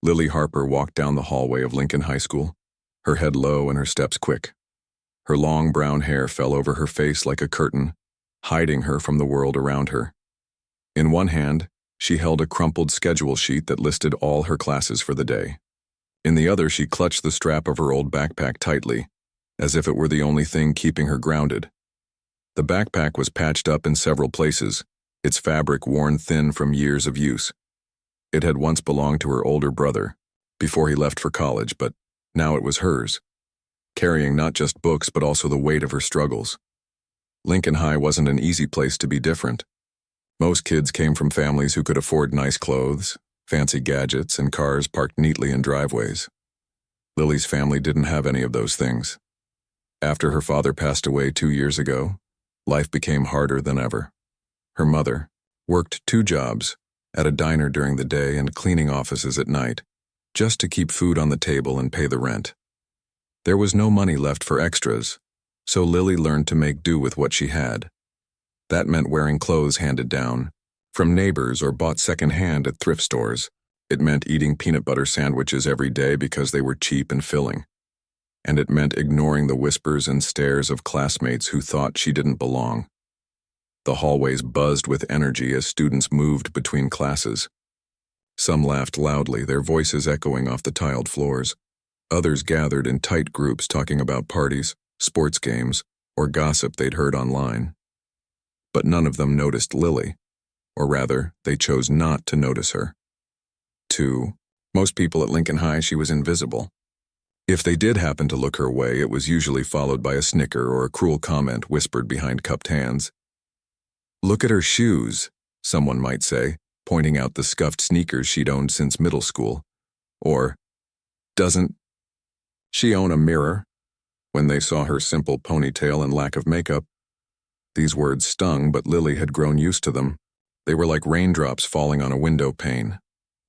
Lily Harper walked down the hallway of Lincoln High School, her head low and her steps quick. Her long brown hair fell over her face like a curtain, hiding her from the world around her. In one hand, she held a crumpled schedule sheet that listed all her classes for the day. In the other, she clutched the strap of her old backpack tightly, as if it were the only thing keeping her grounded. The backpack was patched up in several places, its fabric worn thin from years of use. It had once belonged to her older brother, before he left for college, but now it was hers, carrying not just books but also the weight of her struggles. Lincoln High wasn't an easy place to be different. Most kids came from families who could afford nice clothes, fancy gadgets, and cars parked neatly in driveways. Lily's family didn't have any of those things. After her father passed away 2 years ago, life became harder than ever. Her mother worked 2 jobs, at a diner during the day and cleaning offices at night, just to keep food on the table and pay the rent. There was no money left for extras, so Lily learned to make do with what she had. That meant wearing clothes handed down, from neighbors or bought secondhand at thrift stores. It meant eating peanut butter sandwiches every day because they were cheap and filling. And it meant ignoring the whispers and stares of classmates who thought she didn't belong. The hallways buzzed with energy as students moved between classes. Some laughed loudly, their voices echoing off the tiled floors. Others gathered in tight groups talking about parties, sports games, or gossip they'd heard online. But none of them noticed Lily, or rather, they chose not to notice her. To most people at Lincoln High, she was invisible. If they did happen to look her way, it was usually followed by a snicker or a cruel comment whispered behind cupped hands. "Look at her shoes," someone might say, pointing out the scuffed sneakers she'd owned since middle school. Or, "Doesn't she own a mirror?" when they saw her simple ponytail and lack of makeup. These words stung, but Lily had grown used to them. They were like raindrops falling on a window pane.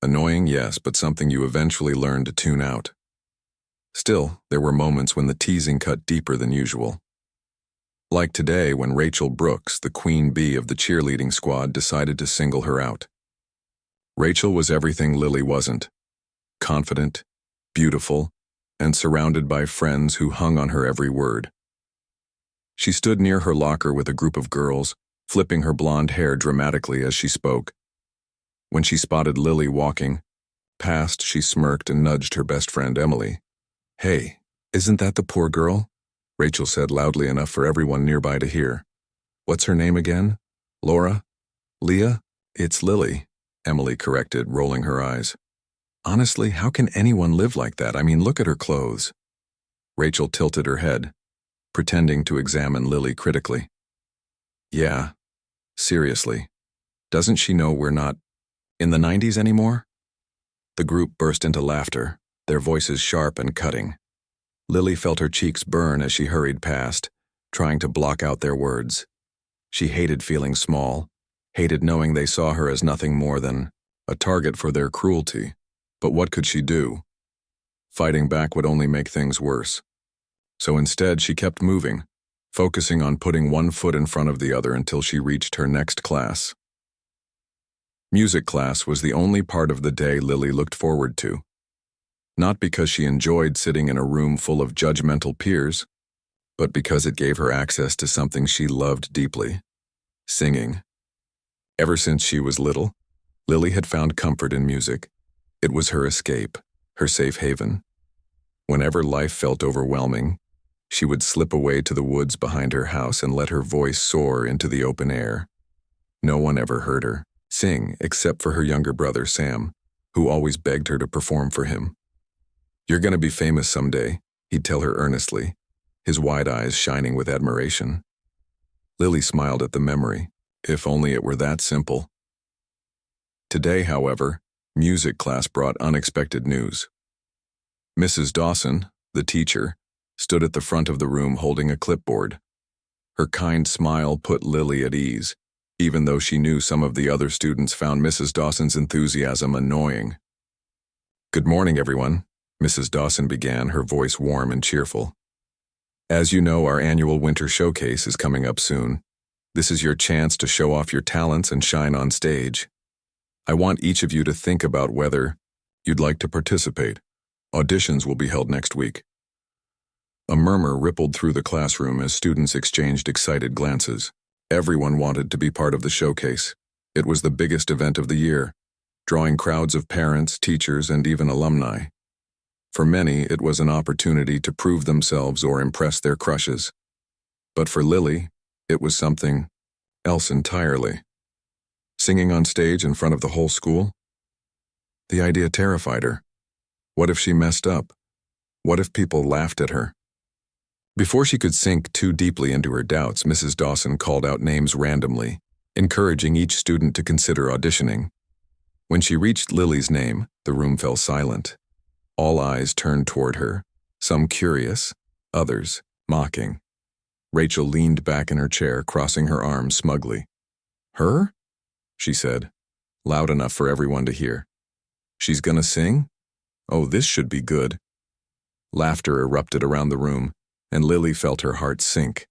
Annoying, yes, but something you eventually learned to tune out. Still, there were moments when the teasing cut deeper than usual. Like today when Rachel Brooks, the queen bee of the cheerleading squad, decided to single her out. Rachel was everything Lily wasn't. Confident, beautiful, and surrounded by friends who hung on her every word. She stood near her locker with a group of girls, flipping her blonde hair dramatically as she spoke. When she spotted Lily walking past, she smirked and nudged her best friend Emily. "Hey, isn't that the poor girl?" Rachel said loudly enough for everyone nearby to hear. "What's her name again? Laura? Leah? It's Lily," Emily corrected, rolling her eyes. "Honestly, how can anyone live like that? I mean, look at her clothes." Rachel tilted her head, pretending to examine Lily critically. "Yeah, seriously. Doesn't she know we're not in the 90s anymore?" The group burst into laughter, their voices sharp and cutting. Lily felt her cheeks burn as she hurried past, trying to block out their words. She hated feeling small, hated knowing they saw her as nothing more than a target for their cruelty. But what could she do? Fighting back would only make things worse. So instead, she kept moving, focusing on putting one foot in front of the other until she reached her next class. Music class was the only part of the day Lily looked forward to. Not because she enjoyed sitting in a room full of judgmental peers, but because it gave her access to something she loved deeply: singing. Ever since she was little, Lily had found comfort in music. It was her escape, her safe haven. Whenever life felt overwhelming, she would slip away to the woods behind her house and let her voice soar into the open air. No one ever heard her sing except for her younger brother Sam, who always begged her to perform for him. "You're going to be famous someday," he'd tell her earnestly, his wide eyes shining with admiration. Lily smiled at the memory. If only it were that simple. Today, however, music class brought unexpected news. Mrs. Dawson, the teacher, stood at the front of the room holding a clipboard. Her kind smile put Lily at ease, even though she knew some of the other students found Mrs. Dawson's enthusiasm annoying. "Good morning, everyone," Mrs. Dawson began, her voice warm and cheerful. "As you know, our annual winter showcase is coming up soon. This is your chance to show off your talents and shine on stage. I want each of you to think about whether You'd like to participate. Auditions will be held next week. A murmur rippled through the classroom as students exchanged excited glances. Everyone wanted to be part of the showcase. It was the biggest event of the year, drawing crowds of parents, teachers, and even alumni. For many, it was an opportunity to prove themselves or impress their crushes. But for Lily, it was something else entirely. Singing on stage in front of the whole school? The idea terrified her. What if she messed up? What if people laughed at her? Before she could sink too deeply into her doubts, Mrs. Dawson called out names randomly, encouraging each student to consider auditioning. When she reached Lily's name, the room fell silent. All eyes turned toward her, some curious, others mocking. Rachel leaned back in her chair, crossing her arms smugly. "Her?" she said, loud enough for everyone to hear. "She's gonna sing? Oh, this should be good." Laughter erupted around the room, and Lily felt her heart sink.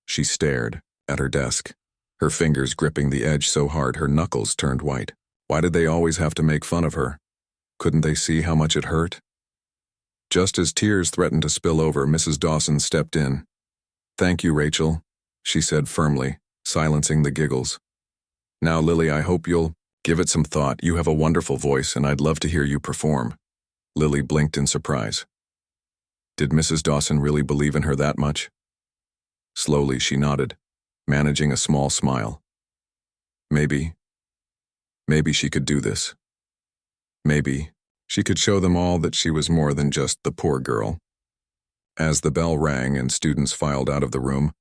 She stared at her desk, her fingers gripping the edge so hard her knuckles turned white. Why did they always have to make fun of her? Couldn't they see how much it hurt? Just as tears threatened to spill over, Mrs. Dawson stepped in. "Thank you, Rachel," she said firmly, silencing the giggles. "Now, Lily, I hope you'll give it some thought. You have a wonderful voice, and I'd love to hear you perform." Lily blinked in surprise. Did Mrs. Dawson really believe in her that much? Slowly, she nodded, managing a small smile. Maybe she could do this. Maybe she could show them all that she was more than just the poor girl. As the bell rang and students filed out of the room,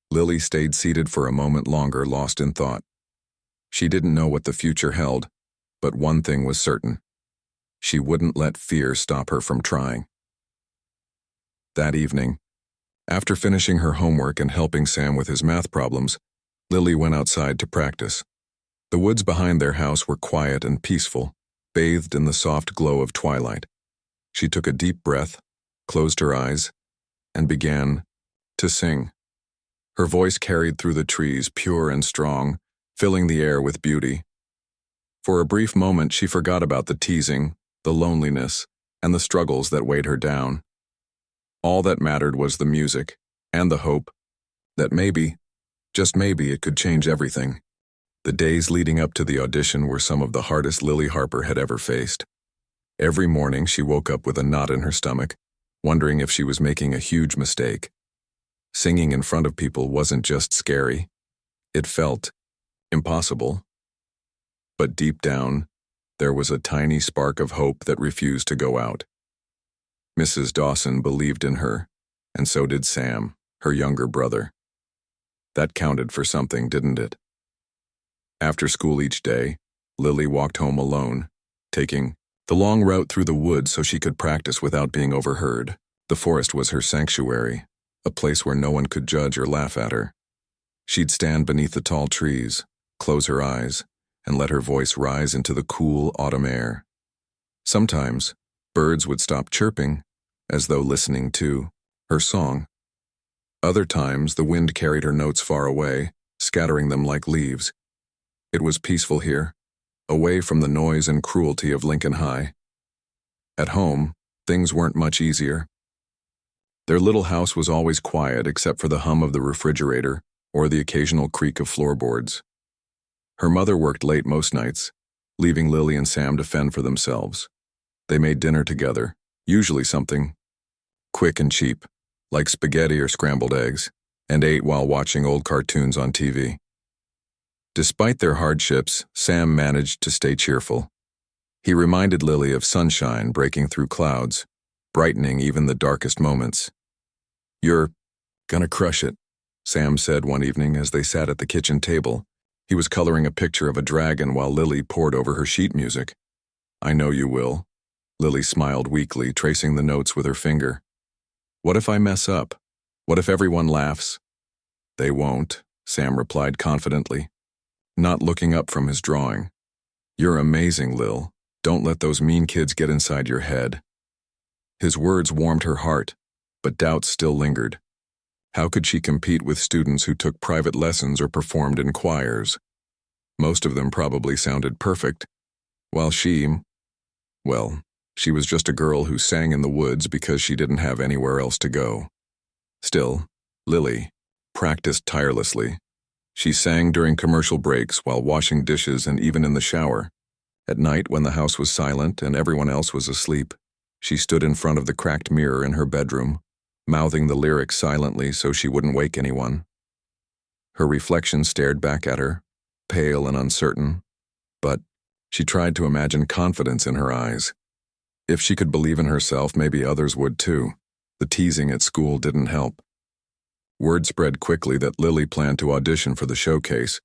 Lily stayed seated for a moment longer, lost in thought. She didn't know what the future held, but one thing was certain. She wouldn't let fear stop her from trying. That evening, after finishing her homework and helping Sam with his math problems, Lily went outside to practice. The woods behind their house were quiet and peaceful, bathed in the soft glow of twilight. She took a deep breath, closed her eyes, and began to sing. Her voice carried through the trees, pure and strong, filling the air with beauty. For a brief moment, she forgot about the teasing, the loneliness, and the struggles that weighed her down. All that mattered was the music and the hope that maybe, just maybe, it could change everything. The days leading up to the audition were some of the hardest Lily Harper had ever faced. Every morning she woke up with a knot in her stomach, wondering if she was making a huge mistake. Singing in front of people wasn't just scary. It felt impossible. But deep down, there was a tiny spark of hope that refused to go out. Mrs. Dawson believed in her, and so did Sam, her younger brother. That counted for something, didn't it? After school each day, Lily walked home alone, taking the long route through the woods so she could practice without being overheard. The forest was her sanctuary, a place where no one could judge or laugh at her. She'd stand beneath the tall trees, close her eyes, and let her voice rise into the cool autumn air. Sometimes, birds would stop chirping, as though listening to her song. Other times, the wind carried her notes far away, scattering them like leaves. It was peaceful here, away from the noise and cruelty of Lincoln High. At home, things weren't much easier. Their little house was always quiet except for the hum of the refrigerator or the occasional creak of floorboards. Her mother worked late most nights, leaving Lily and Sam to fend for themselves. They made dinner together, usually something quick and cheap, like spaghetti or scrambled eggs, and ate while watching old cartoons on TV. Despite their hardships, Sam managed to stay cheerful. He reminded Lily of sunshine breaking through clouds, brightening even the darkest moments. "You're gonna crush it," Sam said one evening as they sat at the kitchen table. He was coloring a picture of a dragon while Lily pored over her sheet music. "I know you will." Lily smiled weakly, tracing the notes with her finger. "What if I mess up? What if everyone laughs?" "They won't," Sam replied confidently, not looking up from his drawing. "You're amazing, Lil. Don't let those mean kids get inside your head." His words warmed her heart, but doubts still lingered. How could she compete with students who took private lessons or performed in choirs? Most of them probably sounded perfect, while she Well, she was just a girl who sang in the woods because she didn't have anywhere else to go. Still, Lily practiced tirelessly. She sang during commercial breaks, while washing dishes, and even in the shower. At night, when the house was silent and everyone else was asleep, she stood in front of the cracked mirror in her bedroom, mouthing the lyrics silently so she wouldn't wake anyone. Her reflection stared back at her, pale and uncertain, but she tried to imagine confidence in her eyes. If she could believe in herself, maybe others would too. The teasing at school didn't help. Word spread quickly that Lily planned to audition for the showcase,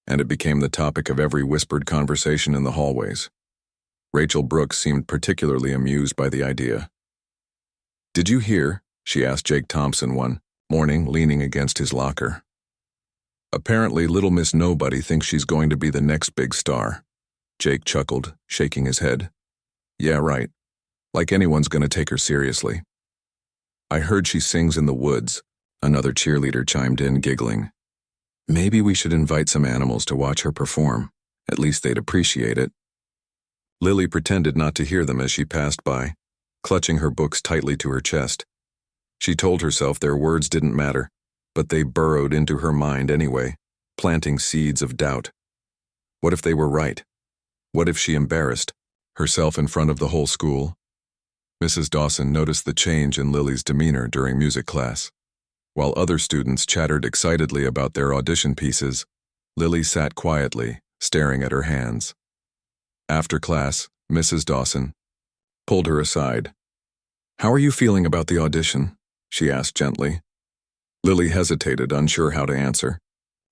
and it became the topic of every whispered conversation in the hallways. Rachel Brooks seemed particularly amused by the idea. "Did you hear?" she asked Jake Thompson one morning, leaning against his locker. "Apparently, Little Miss Nobody thinks she's going to be the next big star." Jake chuckled, shaking his head. "Yeah, right. Like anyone's going to take her seriously." "I heard she sings in the woods," another cheerleader chimed in, giggling. "Maybe we should invite some animals to watch her perform. At least they'd appreciate it." Lily pretended not to hear them as she passed by, clutching her books tightly to her chest. She told herself their words didn't matter, but they burrowed into her mind anyway, planting seeds of doubt. What if they were right? What if she embarrassed herself in front of the whole school? Mrs. Dawson noticed the change in Lily's demeanor during music class. While other students chattered excitedly about their audition pieces, Lily sat quietly, staring at her hands. After class, Mrs. Dawson pulled her aside. "How are you feeling about the audition?" she asked gently. Lily hesitated, unsure how to answer.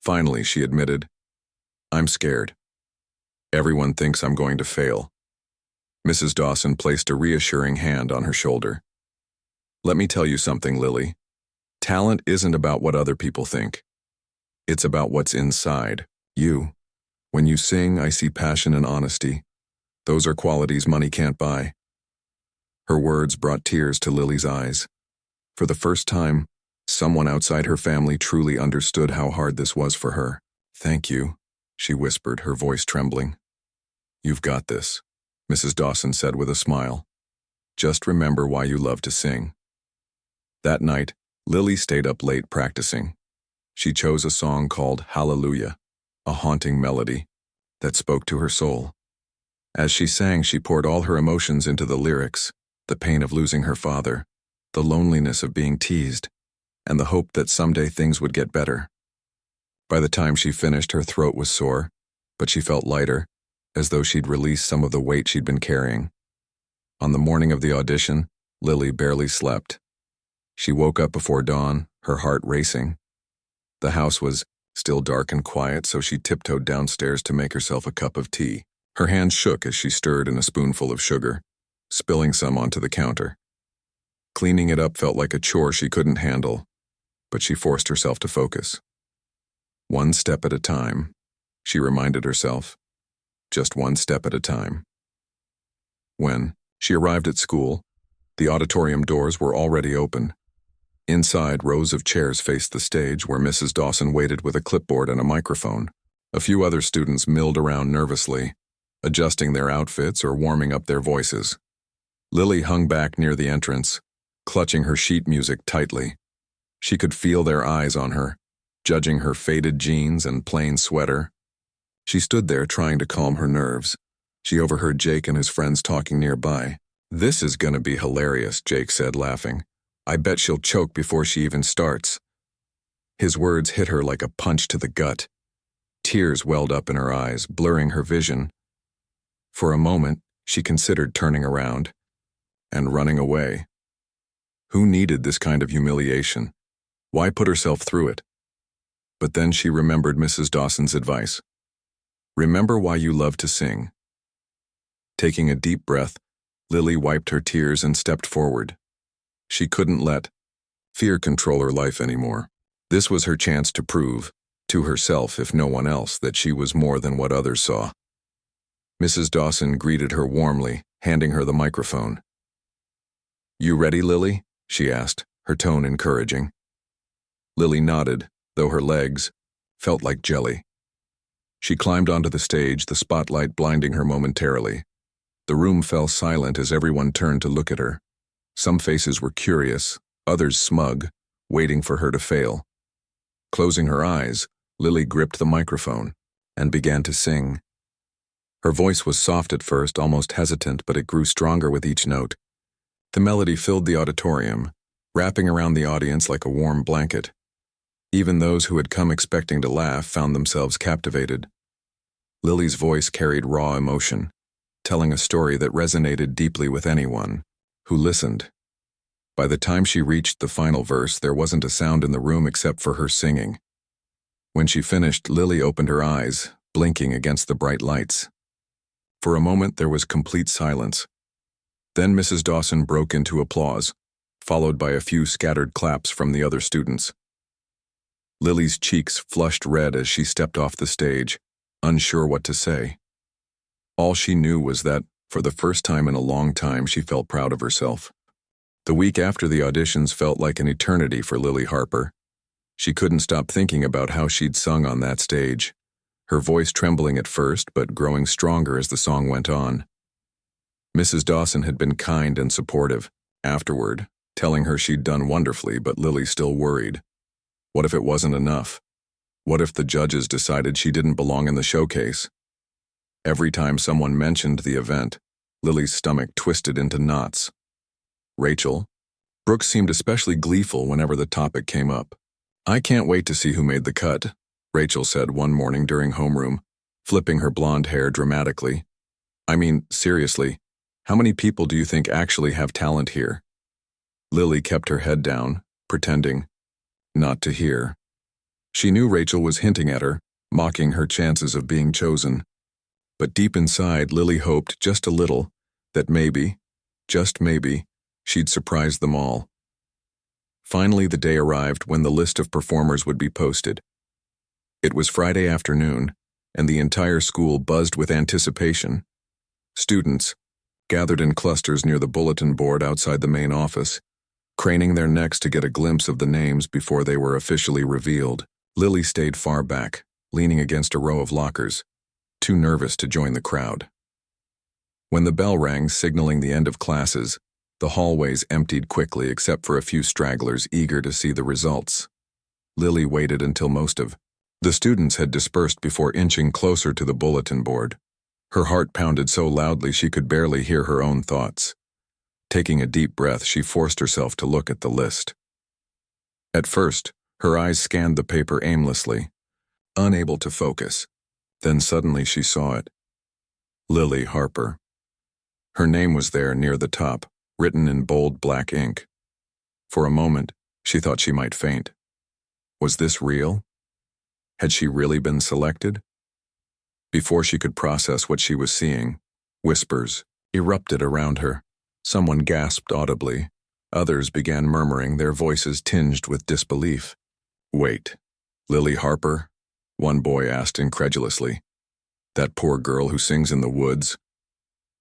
Finally, she admitted, "I'm scared. Everyone thinks I'm going to fail." Mrs. Dawson placed a reassuring hand on her shoulder. "Let me tell you something, Lily. Talent isn't about what other people think. It's about what's inside you. When you sing, I see passion and honesty. Those are qualities money can't buy." Her words brought tears to Lily's eyes. For the first time, someone outside her family truly understood how hard this was for her. "Thank you," she whispered, her voice trembling. "You've got this," Mrs. Dawson said with a smile. "Just remember why you love to sing." That night, Lily stayed up late practicing. She chose a song called Hallelujah, a haunting melody that spoke to her soul. As she sang, she poured all her emotions into the lyrics, the pain of losing her father, the loneliness of being teased, and the hope that someday things would get better. By the time she finished, her throat was sore, but she felt lighter, as though she'd released some of the weight she'd been carrying. On the morning of the audition, Lily barely slept. She woke up before dawn, her heart racing. The house was still dark and quiet, so she tiptoed downstairs to make herself a cup of tea. Her hands shook as she stirred in a spoonful of sugar, spilling some onto the counter. Cleaning it up felt like a chore she couldn't handle, but she forced herself to focus. One step at a time, she reminded herself. Just one step at a time. When she arrived at school, the auditorium doors were already open. Inside, rows of chairs faced the stage, where Mrs. Dawson waited with a clipboard and a microphone. A few other students milled around nervously, adjusting their outfits or warming up their voices. Lily hung back near the entrance, clutching her sheet music tightly. She could feel their eyes on her, judging her faded jeans and plain sweater. She stood there trying to calm her nerves. She overheard Jake and his friends talking nearby. "This is gonna be hilarious," Jake said, laughing. "I bet she'll choke before she even starts." His words hit her like a punch to the gut. Tears welled up in her eyes, blurring her vision. For a moment, she considered turning around and running away. Who needed this kind of humiliation? Why put herself through it? But then she remembered Mrs. Dawson's advice. Remember why you love to sing. Taking a deep breath, Lily wiped her tears and stepped forward. She couldn't let fear control her life anymore. This was her chance to prove, to herself if no one else, that she was more than what others saw. Mrs. Dawson greeted her warmly, handing her the microphone. "You ready, Lily?" she asked, her tone encouraging. Lily nodded, though her legs felt like jelly. She climbed onto the stage, the spotlight blinding her momentarily. The room fell silent as everyone turned to look at her. Some faces were curious, others smug, waiting for her to fail. Closing her eyes, Lily gripped the microphone and began to sing. Her voice was soft at first, almost hesitant, but it grew stronger with each note. The melody filled the auditorium, wrapping around the audience like a warm blanket. Even those who had come expecting to laugh found themselves captivated. Lily's voice carried raw emotion, telling a story that resonated deeply with anyone who listened. By the time she reached the final verse, there wasn't a sound in the room except for her singing. When she finished, Lily opened her eyes, blinking against the bright lights. For a moment, there was complete silence. Then Mrs. Dawson broke into applause, followed by a few scattered claps from the other students. Lily's cheeks flushed red as she stepped off the stage, unsure what to say. All she knew was that, for the first time in a long time, she felt proud of herself. The week after the auditions felt like an eternity for Lily Harper. She couldn't stop thinking about how she'd sung on that stage, her voice trembling at first but growing stronger as the song went on. Mrs. Dawson had been kind and supportive, afterward, telling her she'd done wonderfully, but Lily still worried. What if it wasn't enough? What if the judges decided she didn't belong in the showcase? Every time someone mentioned the event, Lily's stomach twisted into knots. Rachel. Brooks seemed especially gleeful whenever the topic came up. "I can't wait to see who made the cut," Rachel said one morning during homeroom, flipping her blonde hair dramatically. "I mean, seriously, how many people do you think actually have talent here?" Lily kept her head down, pretending not to hear. She knew Rachel was hinting at her, mocking her chances of being chosen. But deep inside, Lily hoped just a little that maybe, just maybe, she'd surprise them all. Finally, the day arrived when the list of performers would be posted. It was Friday afternoon, and the entire school buzzed with anticipation. Students, gathered in clusters near the bulletin board outside the main office, craning their necks to get a glimpse of the names before they were officially revealed. Lily stayed far back, leaning against a row of lockers, too nervous to join the crowd. When the bell rang, signaling the end of classes, the hallways emptied quickly except for a few stragglers eager to see the results. Lily waited until most of the students had dispersed before inching closer to the bulletin board. Her heart pounded so loudly she could barely hear her own thoughts. Taking a deep breath, she forced herself to look at the list. At first, her eyes scanned the paper aimlessly, unable to focus. Then suddenly she saw it. Lily Harper. Her name was there near the top, written in bold black ink. For a moment, she thought she might faint. Was this real? Had she really been selected? Before she could process what she was seeing, whispers erupted around her. Someone gasped audibly. Others began murmuring, their voices tinged with disbelief. "Wait, Lily Harper?" one boy asked incredulously. "That poor girl who sings in the woods?"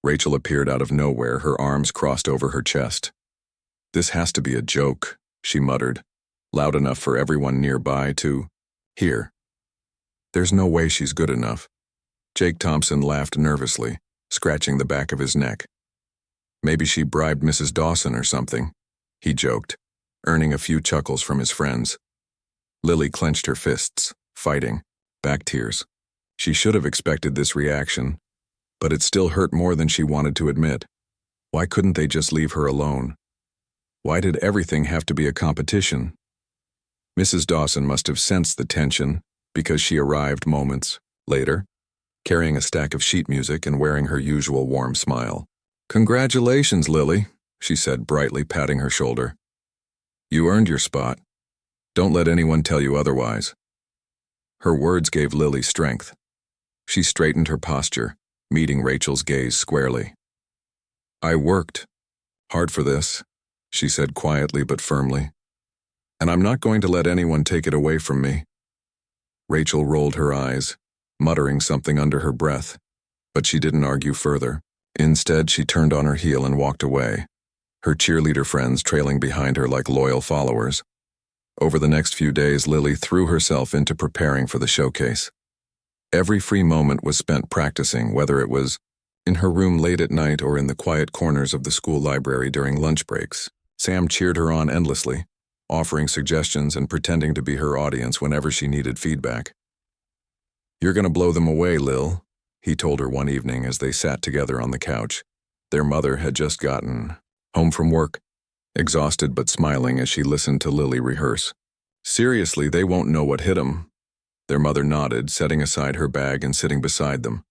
Rachel appeared out of nowhere, her arms crossed over her chest. "This has to be a joke," she muttered, loud enough for everyone nearby to hear. "There's no way she's good enough." Jake Thompson laughed nervously, scratching the back of his neck. "Maybe she bribed Mrs. Dawson or something," he joked, earning a few chuckles from his friends. Lily clenched her fists, fighting back tears. She should have expected this reaction, but it still hurt more than she wanted to admit. Why couldn't they just leave her alone? Why did everything have to be a competition? Mrs. Dawson must have sensed the tension because she arrived moments later, carrying a stack of sheet music and wearing her usual warm smile. "Congratulations, Lily," she said brightly, patting her shoulder. "You earned your spot. Don't let anyone tell you otherwise." Her words gave Lily strength. She straightened her posture, meeting Rachel's gaze squarely. "I worked hard for this," she said quietly but firmly. "And I'm not going to let anyone take it away from me." Rachel rolled her eyes, muttering something under her breath, but she didn't argue further. Instead, she turned on her heel and walked away, her cheerleader friends trailing behind her like loyal followers. Over the next few days, Lily threw herself into preparing for the showcase. Every free moment was spent practicing, whether it was In her room late at night or in the quiet corners of the school library during lunch breaks, Sam cheered her on endlessly, offering suggestions and pretending to be her audience whenever she needed feedback. "You're gonna blow them away, Lil," he told her one evening as they sat together on the couch. Their mother had just gotten home from work, exhausted but smiling as she listened to Lily rehearse. "Seriously, they won't know what hit 'em." Their mother nodded, setting aside her bag and sitting beside them.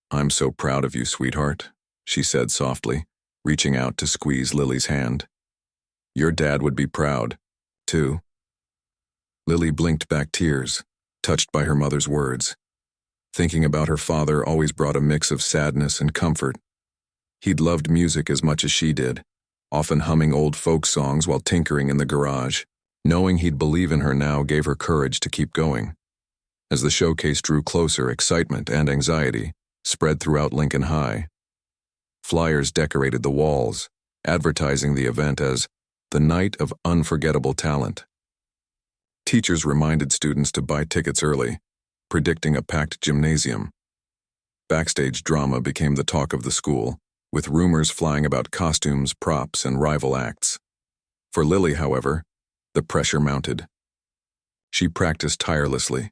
"I'm so proud of you, sweetheart," she said softly, reaching out to squeeze Lily's hand. "Your dad would be proud, too." Lily blinked back tears, touched by her mother's words. Thinking about her father always brought a mix of sadness and comfort. He'd loved music as much as she did, often humming old folk songs while tinkering in the garage. Knowing he'd believe in her now gave her courage to keep going. As the showcase drew closer, excitement and anxiety spread throughout Lincoln High. Flyers decorated the walls, advertising the event as the Night of Unforgettable Talent. Teachers reminded students to buy tickets early, predicting a packed gymnasium. Backstage drama became the talk of the school, with rumors flying about costumes, props, and rival acts. For Lily, however, the pressure mounted. She practiced tirelessly,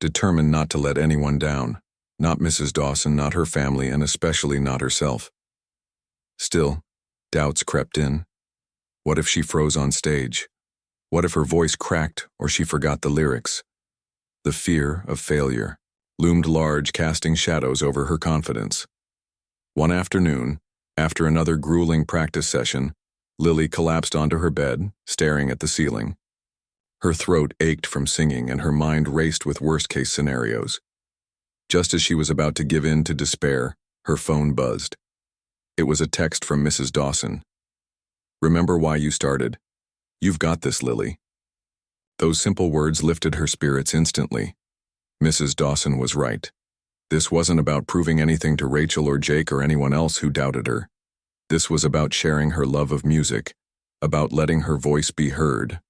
determined not to let anyone down, not Mrs. Dawson, not her family, and especially not herself. Still, doubts crept in. What if she froze on stage? What if her voice cracked or she forgot the lyrics? The fear of failure loomed large, casting shadows over her confidence. One afternoon, after another grueling practice session, Lily collapsed onto her bed, staring at the ceiling. Her throat ached from singing and her mind raced with worst-case scenarios. Just as she was about to give in to despair, her phone buzzed. It was a text from Mrs. Dawson. "Remember why you started. You've got this, Lily." Those simple words lifted her spirits instantly. Mrs. Dawson was right. This wasn't about proving anything to Rachel or Jake or anyone else who doubted her. This was about sharing her love of music, about letting her voice be heard.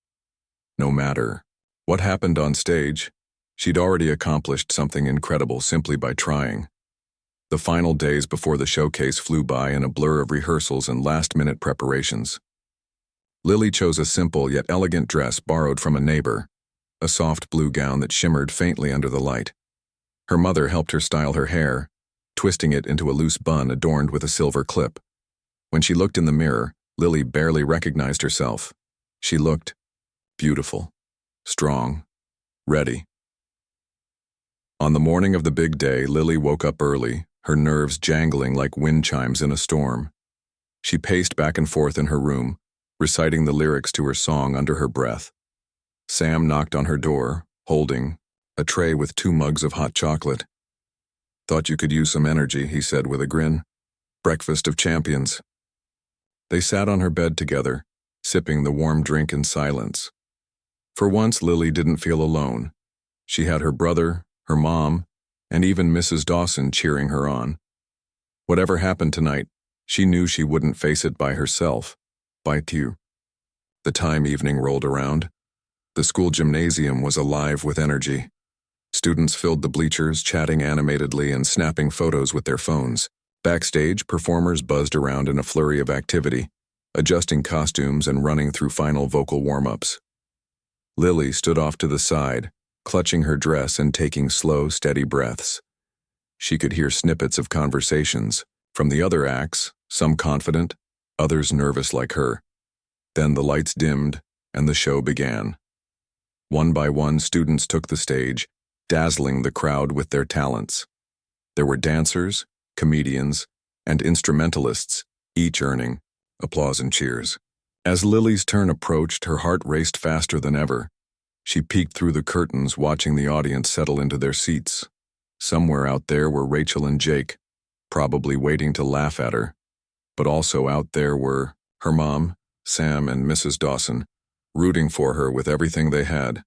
No matter what happened on stage, she'd already accomplished something incredible simply by trying. The final days before the showcase flew by in a blur of rehearsals and last-minute preparations. Lily chose a simple yet elegant dress borrowed from a neighbor, a soft blue gown that shimmered faintly under the light. Her mother helped her style her hair, twisting it into a loose bun adorned with a silver clip. When she looked in the mirror, Lily barely recognized herself. She looked beautiful, strong, ready. On the morning of the big day, Lily woke up early, her nerves jangling like wind chimes in a storm. She paced back and forth in her room, reciting the lyrics to her song under her breath. Sam knocked on her door, holding a tray with 2 mugs of hot chocolate. "Thought you could use some energy," he said with a grin. "Breakfast of champions." They sat on her bed together, sipping the warm drink in silence. For once, Lily didn't feel alone. She had her brother, her mom, and even Mrs. Dawson cheering her on. Whatever happened tonight, she knew she wouldn't face it by herself. By two. The time evening rolled around. The school gymnasium was alive with energy. Students filled the bleachers, chatting animatedly and snapping photos with their phones. Backstage, performers buzzed around in a flurry of activity, adjusting costumes and running through final vocal warm-ups. Lily stood off to the side, clutching her dress and taking slow, steady breaths. She could hear snippets of conversations from the other acts, some confident, others nervous like her. Then the lights dimmed and the show began. One by one, students took the stage, dazzling the crowd with their talents. There were dancers, comedians, and instrumentalists, each earning applause and cheers. As Lily's turn approached, her heart raced faster than ever. She peeked through the curtains, watching the audience settle into their seats. Somewhere out there were Rachel and Jake, probably waiting to laugh at her. But also out there were her mom, Sam, and Mrs. Dawson, rooting for her with everything they had.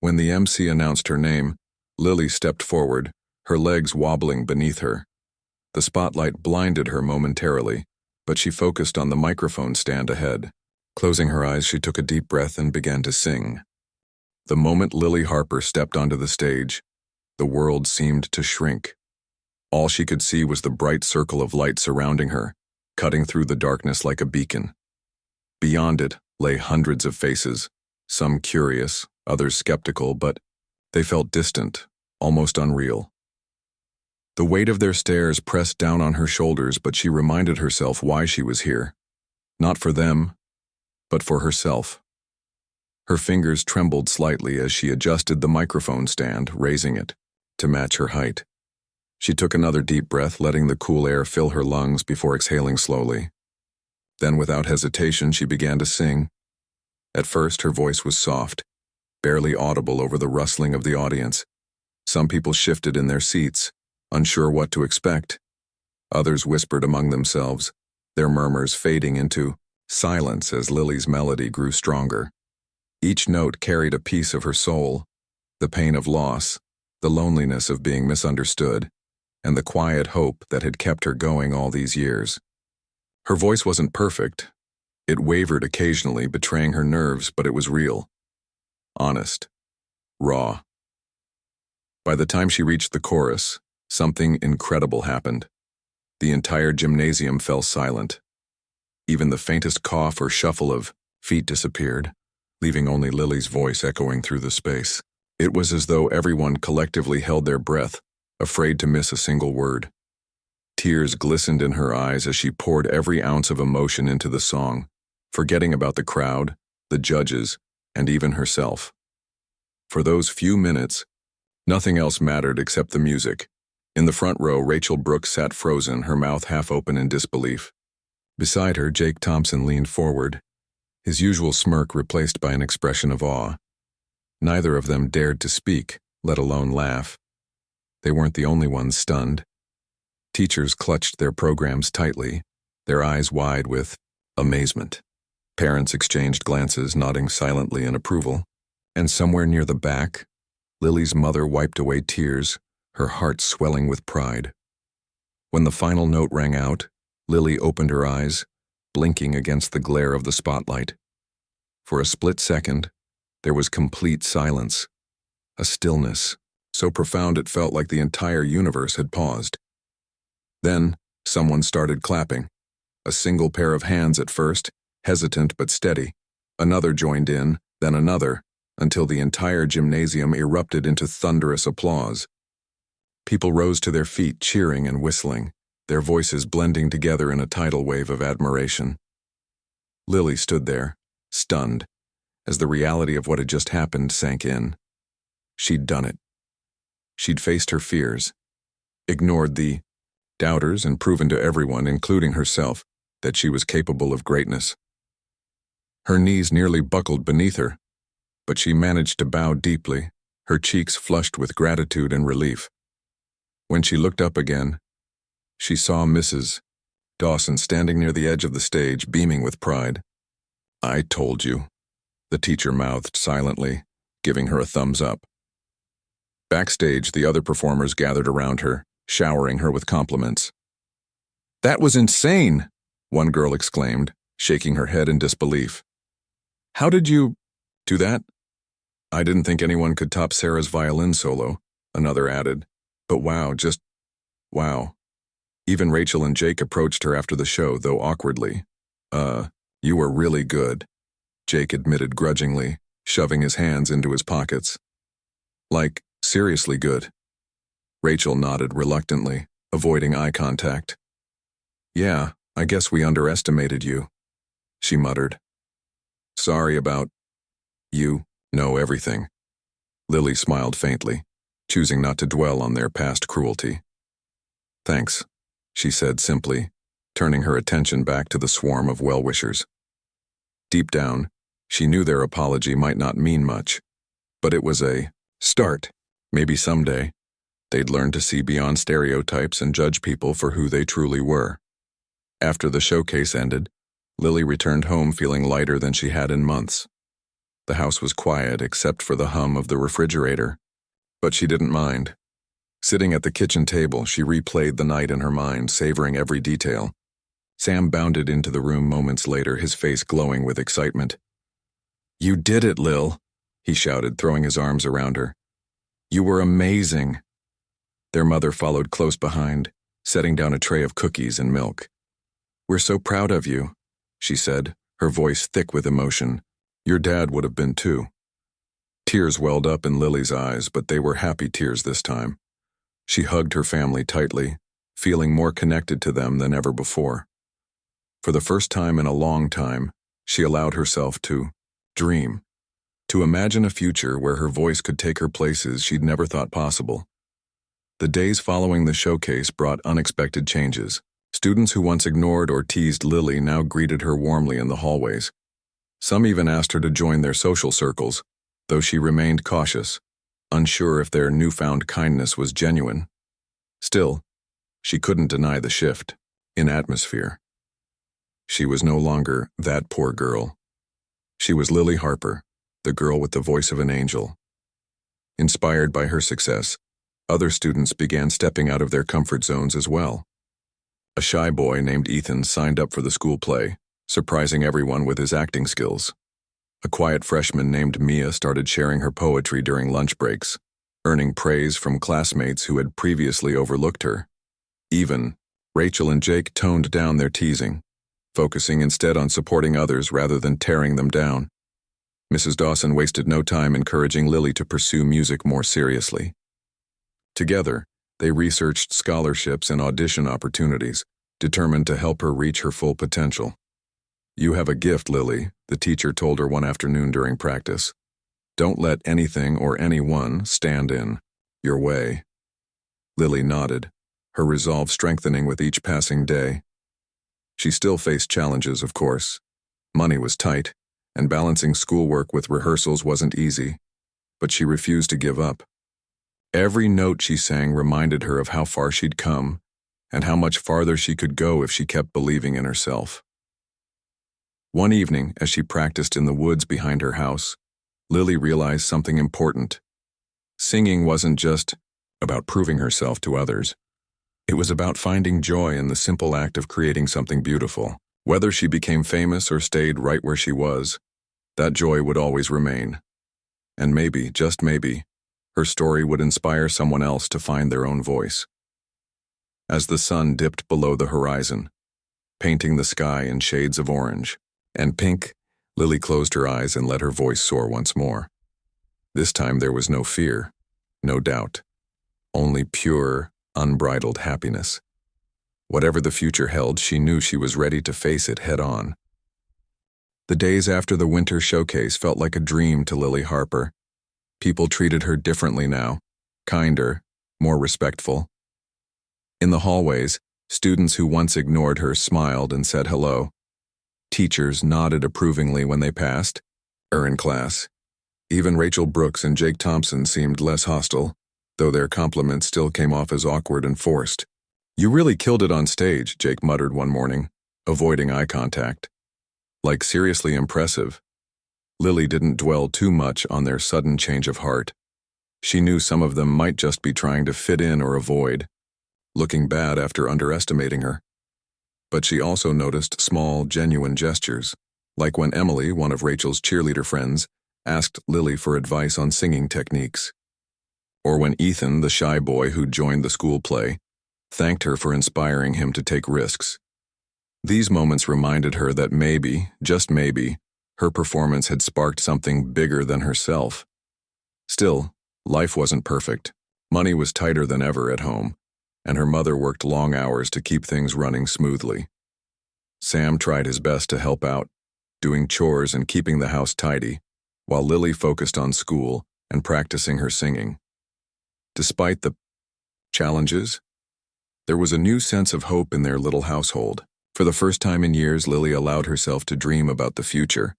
When the MC announced her name, Lily stepped forward, her legs wobbling beneath her. The spotlight blinded her momentarily, but she focused on the microphone stand ahead. Closing her eyes, she took a deep breath and began to sing. The moment Lily Harper stepped onto the stage, the world seemed to shrink. All she could see was the bright circle of light surrounding her, cutting through the darkness like a beacon. Beyond it lay hundreds of faces, some curious, others skeptical, but they felt distant, almost unreal. The weight of their stares pressed down on her shoulders, but she reminded herself why she was here. Not for them, but for herself. Her fingers trembled slightly as she adjusted the microphone stand, raising it to match her height. She took another deep breath, letting the cool air fill her lungs before exhaling slowly. Then, without hesitation, she began to sing. At first, her voice was soft, barely audible over the rustling of the audience. Some people shifted in their seats, unsure what to expect. Others whispered among themselves, their murmurs fading into silence as Lily's melody grew stronger. Each note carried a piece of her soul, the pain of loss, the loneliness of being misunderstood, and the quiet hope that had kept her going all these years. Her voice wasn't perfect. It wavered occasionally, betraying her nerves, but it was real. Honest. Raw. By the time she reached the chorus, something incredible happened. The entire gymnasium fell silent. Even the faintest cough or shuffle of feet disappeared, leaving only Lily's voice echoing through the space. It was as though everyone collectively held their breath, afraid to miss a single word. Tears glistened in her eyes as she poured every ounce of emotion into the song, forgetting about the crowd, the judges, and even herself. For those few minutes, nothing else mattered except the music. In the front row, Rachel Brooks sat frozen, her mouth half open in disbelief. Beside her, Jake Thompson leaned forward, his usual smirk replaced by an expression of awe. Neither of them dared to speak, let alone laugh. They weren't the only ones stunned. Teachers clutched their programs tightly, their eyes wide with amazement. Parents exchanged glances, nodding silently in approval. And somewhere near the back, Lily's mother wiped away tears, her heart swelling with pride. When the final note rang out, Lily opened her eyes, blinking against the glare of the spotlight. For a split second, there was complete silence, a stillness so profound it felt like the entire universe had paused. Then, someone started clapping. A single pair of hands at first, hesitant but steady. Another joined in, then another, until the entire gymnasium erupted into thunderous applause. People rose to their feet, cheering and whistling, their voices blending together in a tidal wave of admiration. Lily stood there, stunned, as the reality of what had just happened sank in. She'd done it. She'd faced her fears, ignored the doubters, and proven to everyone, including herself, that she was capable of greatness. Her knees nearly buckled beneath her, but she managed to bow deeply, her cheeks flushed with gratitude and relief. When she looked up again, she saw Mrs. Dawson standing near the edge of the stage, beaming with pride. "I told you," the teacher mouthed silently, giving her a thumbs up. Backstage, the other performers gathered around her, showering her with compliments. "That was insane," one girl exclaimed, shaking her head in disbelief. "How did you do that?" "I didn't think anyone could top Sarah's violin solo," another added. "But wow, just wow." Even Rachel and Jake approached her after the show, though awkwardly. You were really good," Jake admitted grudgingly, shoving his hands into his pockets. "Like, seriously good." Rachel nodded reluctantly, avoiding eye contact. "Yeah, I guess we underestimated you," she muttered. "Sorry about you know everything." Lily smiled faintly, choosing not to dwell on their past cruelty. "Thanks," she said simply, turning her attention back to the swarm of well-wishers. Deep down, she knew their apology might not mean much, but it was a start. Maybe someday, they'd learn to see beyond stereotypes and judge people for who they truly were. After the showcase ended, Lily returned home feeling lighter than she had in months. The house was quiet except for the hum of the refrigerator, but she didn't mind. Sitting at the kitchen table, she replayed the night in her mind, savoring every detail. Sam bounded into the room moments later, his face glowing with excitement. "You did it, Lil," he shouted, throwing his arms around her. "You were amazing." Their mother followed close behind, setting down a tray of cookies and milk. "We're so proud of you," she said, her voice thick with emotion. "Your dad would have been too." Tears welled up in Lily's eyes, but they were happy tears this time. She hugged her family tightly, feeling more connected to them than ever before. For the first time in a long time, she allowed herself to dream, to imagine a future where her voice could take her places she'd never thought possible. The days following the showcase brought unexpected changes. Students who once ignored or teased Lily now greeted her warmly in the hallways. Some even asked her to join their social circles, though she remained cautious, unsure if their newfound kindness was genuine. Still, she couldn't deny the shift in atmosphere. She was no longer that poor girl. She was Lily Harper, the girl with the voice of an angel. Inspired by her success, other students began stepping out of their comfort zones as well. A shy boy named Ethan signed up for the school play, surprising everyone with his acting skills. A quiet freshman named Mia started sharing her poetry during lunch breaks, earning praise from classmates who had previously overlooked her. Even, Rachel and Jake toned down their teasing, focusing instead on supporting others rather than tearing them down. Mrs. Dawson wasted no time encouraging Lily to pursue music more seriously. Together, they researched scholarships and audition opportunities, determined to help her reach her full potential. "You have a gift, Lily," the teacher told her one afternoon during practice. "Don't let anything or anyone stand in your way." Lily nodded, her resolve strengthening with each passing day. She still faced challenges, of course. Money was tight, and balancing schoolwork with rehearsals wasn't easy, but she refused to give up. Every note she sang reminded her of how far she'd come and how much farther she could go if she kept believing in herself. One evening, as she practiced in the woods behind her house, Lily realized something important. Singing wasn't just about proving herself to others. It was about finding joy in the simple act of creating something beautiful. Whether she became famous or stayed right where she was, that joy would always remain. And maybe, just maybe, her story would inspire someone else to find their own voice. As the sun dipped below the horizon, painting the sky in shades of orange and pink, Lily closed her eyes and let her voice soar once more. This time there was no fear, no doubt, only pure, unbridled happiness. Whatever the future held, she knew she was ready to face it head-on. The days after the winter showcase felt like a dream to Lily Harper. People treated her differently now, kinder, more respectful. In the hallways, students who once ignored her smiled and said hello. Teachers nodded approvingly when they passed her in class. Even Rachel Brooks and Jake Thompson seemed less hostile, though their compliments still came off as awkward and forced. "You really killed it on stage," Jake muttered one morning, avoiding eye contact. Like seriously impressive. Lily didn't dwell too much on their sudden change of heart. She knew some of them might just be trying to fit in or avoid, looking bad after underestimating her. But she also noticed small, genuine gestures, like when Emily, one of Rachel's cheerleader friends, asked Lily for advice on singing techniques. Or when Ethan, the shy boy who joined the school play, thanked her for inspiring him to take risks. These moments reminded her that maybe, just maybe, her performance had sparked something bigger than herself. Still, life wasn't perfect. Money was tighter than ever at home, and her mother worked long hours to keep things running smoothly. Sam tried his best to help out, doing chores and keeping the house tidy, while Lily focused on school and practicing her singing. Despite the challenges, there was a new sense of hope in their little household. For the first time in years, Lily allowed herself to dream about the future,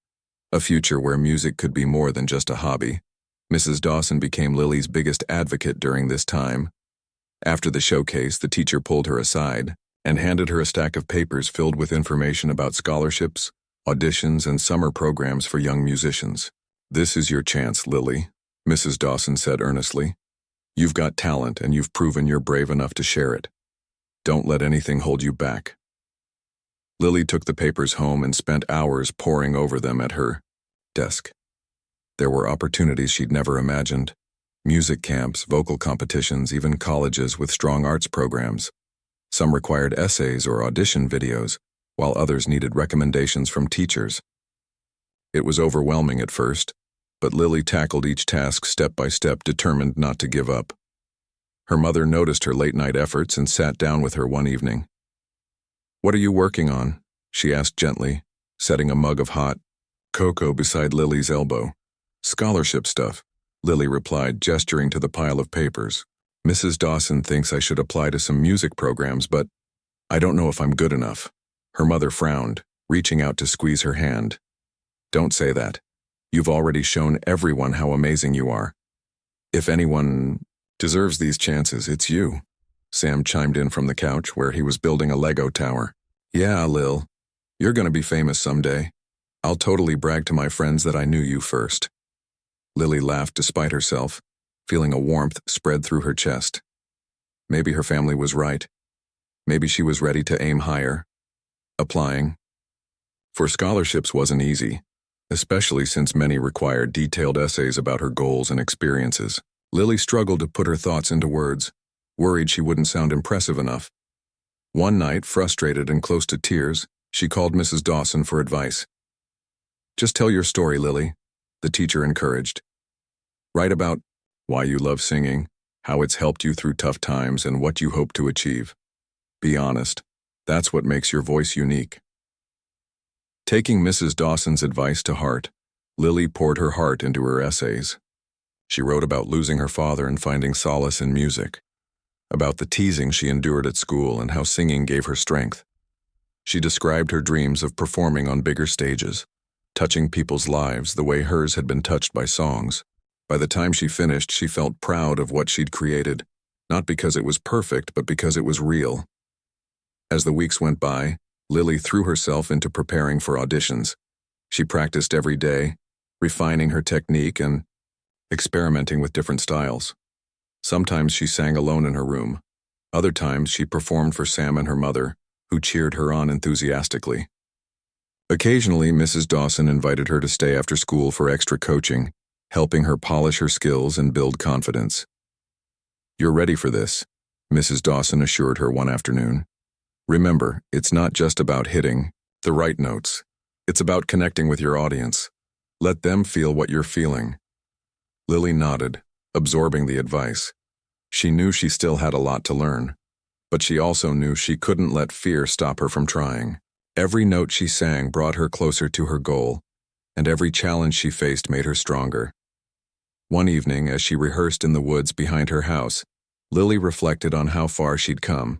a future where music could be more than just a hobby. Mrs. Dawson became Lily's biggest advocate during this time. After the showcase, the teacher pulled her aside and handed her a stack of papers filled with information about scholarships, auditions, and summer programs for young musicians. "This is your chance, Lily," Mrs. Dawson said earnestly. "You've got talent and you've proven you're brave enough to share it. Don't let anything hold you back." Lily took the papers home and spent hours poring over them at her desk. There were opportunities she'd never imagined. Music camps, vocal competitions, even colleges with strong arts programs. Some required essays or audition videos, while others needed recommendations from teachers. It was overwhelming at first, but Lily tackled each task step by step, determined not to give up. Her mother noticed her late-night efforts and sat down with her one evening. "What are you working on?" she asked gently, setting a mug of hot cocoa beside Lily's elbow. "Scholarship stuff," Lily replied, gesturing to the pile of papers. "Mrs. Dawson thinks I should apply to some music programs, but I don't know if I'm good enough." Her mother frowned, reaching out to squeeze her hand. "Don't say that. You've already shown everyone how amazing you are. If anyone deserves these chances, it's you." Sam chimed in from the couch where he was building a Lego tower. "Yeah, Lil, you're gonna be famous someday. I'll totally brag to my friends that I knew you first." Lily laughed despite herself, feeling a warmth spread through her chest. Maybe her family was right. Maybe she was ready to aim higher. Applying for scholarships wasn't easy, especially since many required detailed essays about her goals and experiences. Lily struggled to put her thoughts into words, worried she wouldn't sound impressive enough. One night, frustrated and close to tears, she called Mrs. Dawson for advice. "Just tell your story, Lily," the teacher encouraged. "Write about why you love singing, how it's helped you through tough times, and what you hope to achieve. Be honest. That's what makes your voice unique." Taking Mrs. Dawson's advice to heart, Lily poured her heart into her essays. She wrote about losing her father and finding solace in music, about the teasing she endured at school and how singing gave her strength. She described her dreams of performing on bigger stages, touching people's lives the way hers had been touched by songs. By the time she finished, she felt proud of what she'd created, not because it was perfect, but because it was real. As the weeks went by, Lily threw herself into preparing for auditions. She practiced every day, refining her technique and experimenting with different styles. Sometimes she sang alone in her room. Other times she performed for Sam and her mother, who cheered her on enthusiastically. Occasionally, Mrs. Dawson invited her to stay after school for extra coaching, helping her polish her skills and build confidence. "You're ready for this," Mrs. Dawson assured her one afternoon. "Remember, it's not just about hitting the right notes. It's about connecting with your audience. Let them feel what you're feeling." Lily nodded, absorbing the advice. She knew she still had a lot to learn, but she also knew she couldn't let fear stop her from trying. Every note she sang brought her closer to her goal, and every challenge she faced made her stronger. One evening, as she rehearsed in the woods behind her house, Lily reflected on how far she'd come.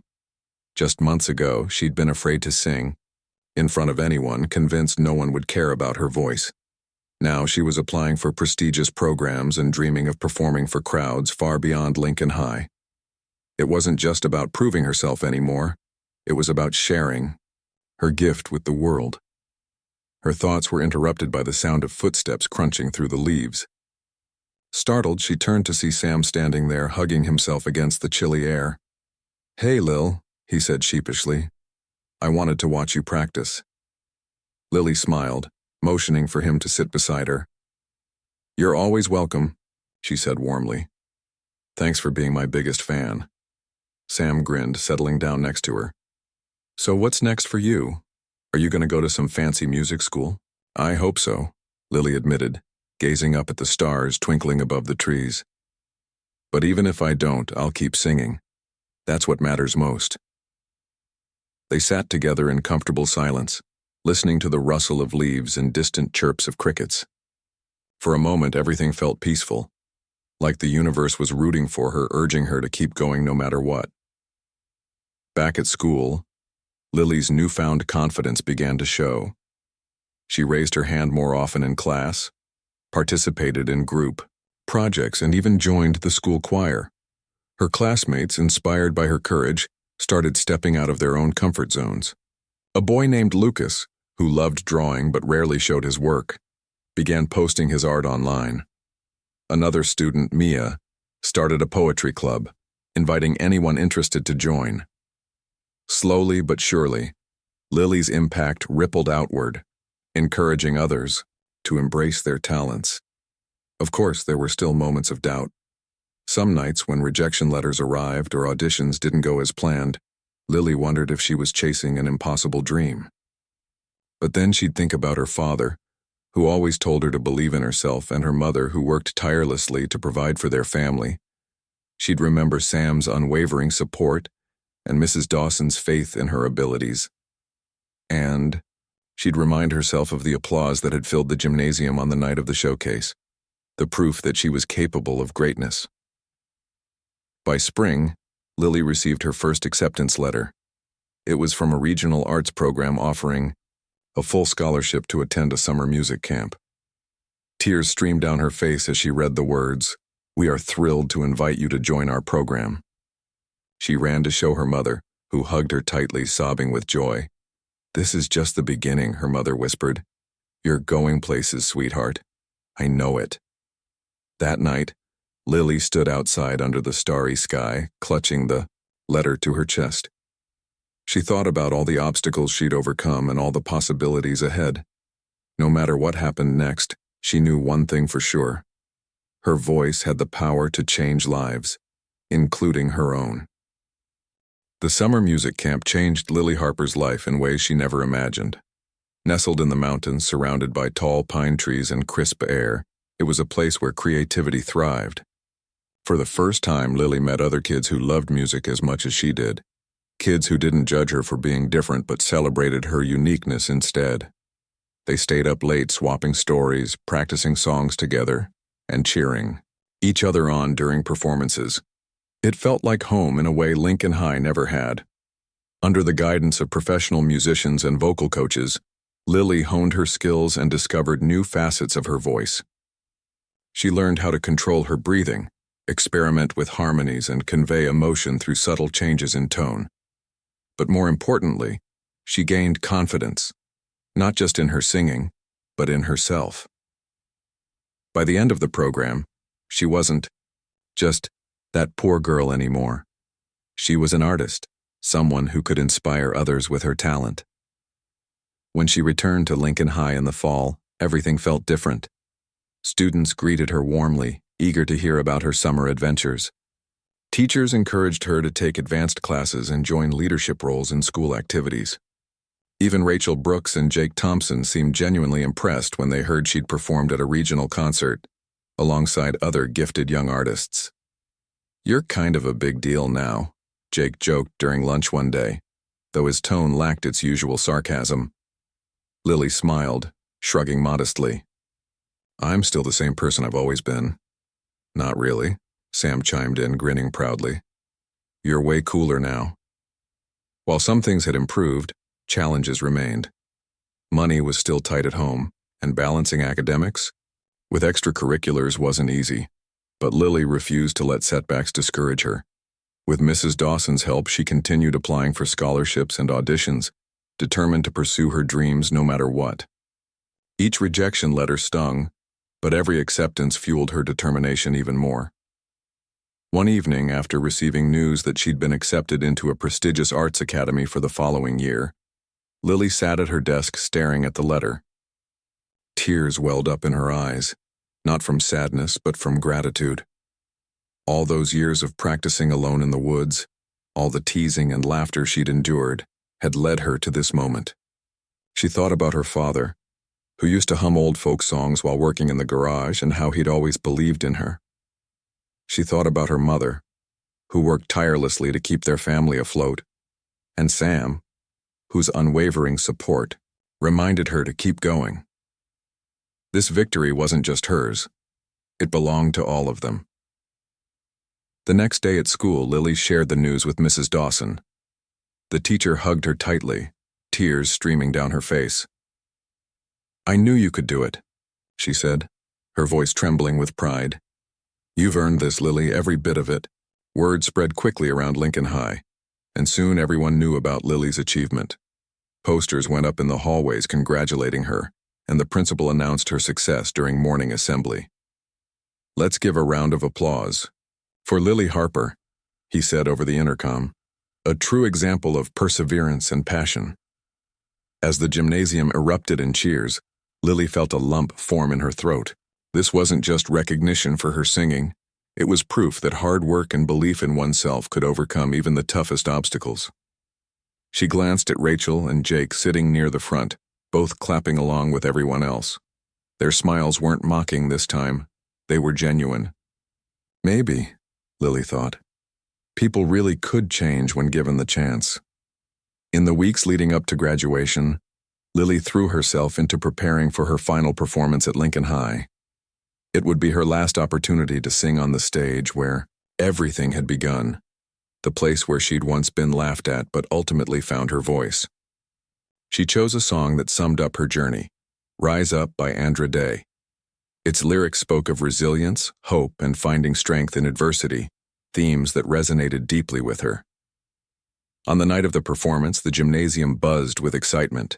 Just months ago, she'd been afraid to sing, in front of anyone, convinced no one would care about her voice. Now she was applying for prestigious programs and dreaming of performing for crowds far beyond Lincoln High. It wasn't just about proving herself anymore. It was about sharing her gift with the world. Her thoughts were interrupted by the sound of footsteps crunching through the leaves. Startled, she turned to see Sam standing there, hugging himself against the chilly air. "Hey, Lil," he said sheepishly. "I wanted to watch you practice." Lily smiled, motioning for him to sit beside her. "You're always welcome," she said warmly. "Thanks for being my biggest fan." Sam grinned, settling down next to her. "So what's next for you? Are you going to go to some fancy music school?" "I hope so," Lily admitted, gazing up at the stars twinkling above the trees. "But even if I don't, I'll keep singing. That's what matters most." They sat together in comfortable silence, listening to the rustle of leaves and distant chirps of crickets. For a moment, everything felt peaceful, like the universe was rooting for her, urging her to keep going no matter what. Back at school, Lily's newfound confidence began to show. She raised her hand more often in class, participated in group projects, and even joined the school choir. Her classmates, inspired by her courage, started stepping out of their own comfort zones. A boy named Lucas, who loved drawing but rarely showed his work, began posting his art online. Another student, Mia, started a poetry club, inviting anyone interested to join. Slowly but surely, Lily's impact rippled outward, encouraging others to embrace their talents. Of course, there were still moments of doubt. Some nights when rejection letters arrived or auditions didn't go as planned, Lily wondered if she was chasing an impossible dream. But then she'd think about her father, who always told her to believe in herself, and her mother, who worked tirelessly to provide for their family. She'd remember Sam's unwavering support and Mrs. Dawson's faith in her abilities. And she'd remind herself of the applause that had filled the gymnasium on the night of the showcase, the proof that she was capable of greatness. By spring, Lily received her first acceptance letter. It was from a regional arts program offering a full scholarship to attend a summer music camp. Tears streamed down her face as she read the words, "We are thrilled to invite you to join our program." She ran to show her mother, who hugged her tightly, sobbing with joy. "This is just the beginning," her mother whispered. "You're going places, sweetheart. I know it." That night, Lily stood outside under the starry sky, clutching the letter to her chest. She thought about all the obstacles she'd overcome and all the possibilities ahead. No matter what happened next, she knew one thing for sure. Her voice had the power to change lives, including her own. The summer music camp changed Lily Harper's life in ways she never imagined. Nestled in the mountains, surrounded by tall pine trees and crisp air, it was a place where creativity thrived. For the first time, Lily met other kids who loved music as much as she did. Kids who didn't judge her for being different but celebrated her uniqueness instead. They stayed up late swapping stories, practicing songs together, and cheering each other on during performances. It felt like home in a way Lincoln High never had. Under the guidance of professional musicians and vocal coaches, Lily honed her skills and discovered new facets of her voice. She learned how to control her breathing, experiment with harmonies, and convey emotion through subtle changes in tone. But more importantly, she gained confidence, not just in her singing, but in herself. By the end of the program, she wasn't just that poor girl anymore. She was an artist, someone who could inspire others with her talent. When she returned to Lincoln High in the fall, everything felt different. Students greeted her warmly, eager to hear about her summer adventures. Teachers encouraged her to take advanced classes and join leadership roles in school activities. Even Rachel Brooks and Jake Thompson seemed genuinely impressed when they heard she'd performed at a regional concert, alongside other gifted young artists. "You're kind of a big deal now," Jake joked during lunch one day, though his tone lacked its usual sarcasm. Lily smiled, shrugging modestly. "I'm still the same person I've always been." "Not really," Sam chimed in, grinning proudly. "You're way cooler now." While some things had improved, challenges remained. Money was still tight at home, and balancing academics with extracurriculars wasn't easy. But Lily refused to let setbacks discourage her. With Mrs. Dawson's help, she continued applying for scholarships and auditions, determined to pursue her dreams no matter what. Each rejection letter stung, but every acceptance fueled her determination even more. One evening, after receiving news that she'd been accepted into a prestigious arts academy for the following year, Lily sat at her desk staring at the letter. Tears welled up in her eyes, not from sadness but from gratitude. All those years of practicing alone in the woods, all the teasing and laughter she'd endured, had led her to this moment. She thought about her father, who used to hum old folk songs while working in the garage, and how he'd always believed in her. She thought about her mother, who worked tirelessly to keep their family afloat, and Sam, whose unwavering support reminded her to keep going. This victory wasn't just hers. It belonged to all of them. The next day at school, Lily shared the news with Mrs. Dawson. The teacher hugged her tightly, tears streaming down her face. "I knew you could do it," she said, her voice trembling with pride. "You've earned this, Lily, every bit of it." Word spread quickly around Lincoln High, and soon everyone knew about Lily's achievement. Posters went up in the hallways congratulating her, and the principal announced her success during morning assembly. "Let's give a round of applause for Lily Harper," he said over the intercom, "a true example of perseverance and passion." As the gymnasium erupted in cheers, Lily felt a lump form in her throat. This wasn't just recognition for her singing. It was proof that hard work and belief in oneself could overcome even the toughest obstacles. She glanced at Rachel and Jake sitting near the front, both clapping along with everyone else. Their smiles weren't mocking this time. They were genuine. Maybe, Lily thought, people really could change when given the chance. In the weeks leading up to graduation, Lily threw herself into preparing for her final performance at Lincoln High. It would be her last opportunity to sing on the stage where everything had begun, the place where she'd once been laughed at but ultimately found her voice. She chose a song that summed up her journey, Rise Up by Andra Day. Its lyrics spoke of resilience, hope, and finding strength in adversity, themes that resonated deeply with her. On the night of the performance, the gymnasium buzzed with excitement.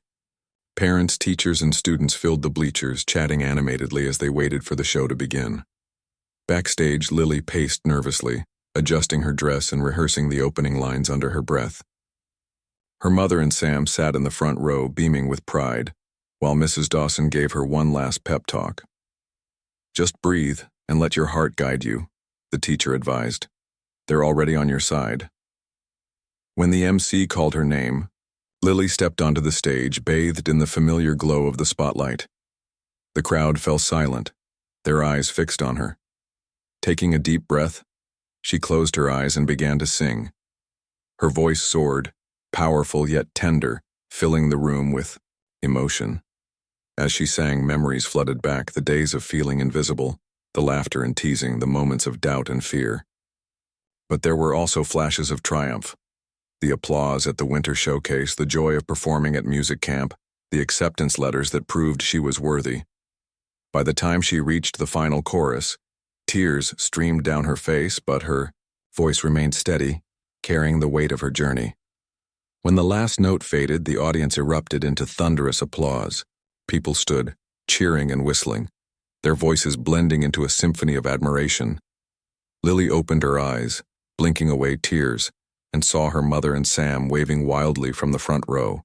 Parents, teachers, and students filled the bleachers, chatting animatedly as they waited for the show to begin. Backstage, Lily paced nervously, adjusting her dress and rehearsing the opening lines under her breath. Her mother and Sam sat in the front row, beaming with pride, while Mrs. Dawson gave her one last pep talk. Just breathe and let your heart guide you, the teacher advised. They're already on your side. When the MC called her name, Lily stepped onto the stage, bathed in the familiar glow of the spotlight. The crowd fell silent, their eyes fixed on her. Taking a deep breath, she closed her eyes and began to sing. Her voice soared, powerful yet tender, filling the room with emotion. As she sang, memories flooded back, the days of feeling invisible, the laughter and teasing, the moments of doubt and fear. But there were also flashes of triumph. The applause at the winter showcase, the joy of performing at music camp, the acceptance letters that proved she was worthy. By the time she reached the final chorus, tears streamed down her face, but her voice remained steady, carrying the weight of her journey. When the last note faded, the audience erupted into thunderous applause. People stood, cheering and whistling, their voices blending into a symphony of admiration. Lily opened her eyes, blinking away tears, and saw her mother and Sam waving wildly from the front row.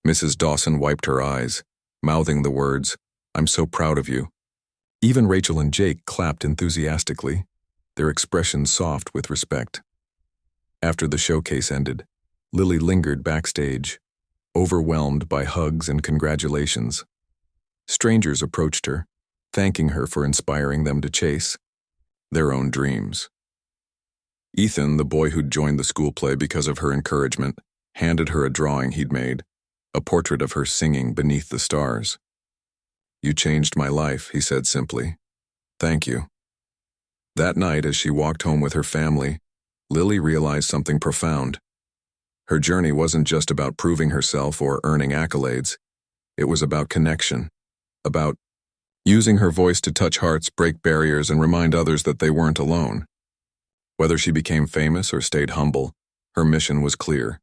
Mrs. Dawson wiped her eyes, mouthing the words, "I'm so proud of you." Even Rachel and Jake clapped enthusiastically, their expressions soft with respect. After the showcase ended, Lily lingered backstage, overwhelmed by hugs and congratulations. Strangers approached her, thanking her for inspiring them to chase their own dreams. Ethan, the boy who'd joined the school play because of her encouragement, handed her a drawing he'd made, a portrait of her singing beneath the stars. "You changed my life," he said simply. "Thank you." That night, as she walked home with her family, Lily realized something profound. Her journey wasn't just about proving herself or earning accolades. It was about connection, about using her voice to touch hearts, break barriers, and remind others that they weren't alone. Whether she became famous or stayed humble, her mission was clear: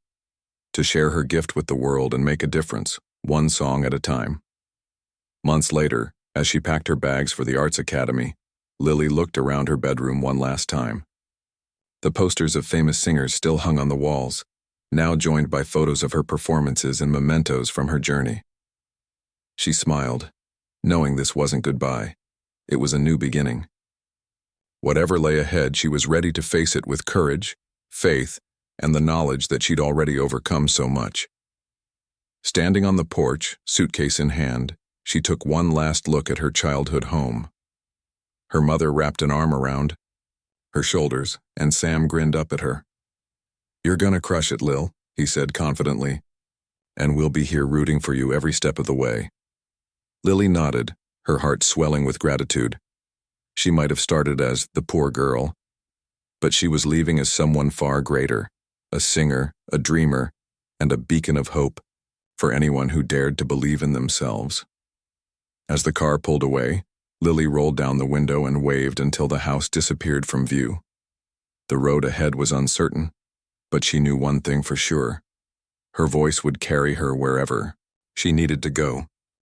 to share her gift with the world and make a difference, one song at a time. Months later, as she packed her bags for the Arts Academy, Lily looked around her bedroom one last time. The posters of famous singers still hung on the walls, now joined by photos of her performances and mementos from her journey. She smiled, knowing this wasn't goodbye. It was a new beginning. Whatever lay ahead, she was ready to face it with courage, faith, and the knowledge that she'd already overcome so much. Standing on the porch, suitcase in hand, she took one last look at her childhood home. Her mother wrapped an arm around her shoulders, and Sam grinned up at her. "You're gonna crush it, Lil," he said confidently, "and we'll be here rooting for you every step of the way." Lily nodded, her heart swelling with gratitude. She might have started as the poor girl, but she was leaving as someone far greater, a singer, a dreamer, and a beacon of hope for anyone who dared to believe in themselves. As the car pulled away, Lily rolled down the window and waved until the house disappeared from view. The road ahead was uncertain, but she knew one thing for sure: her voice would carry her wherever she needed to go.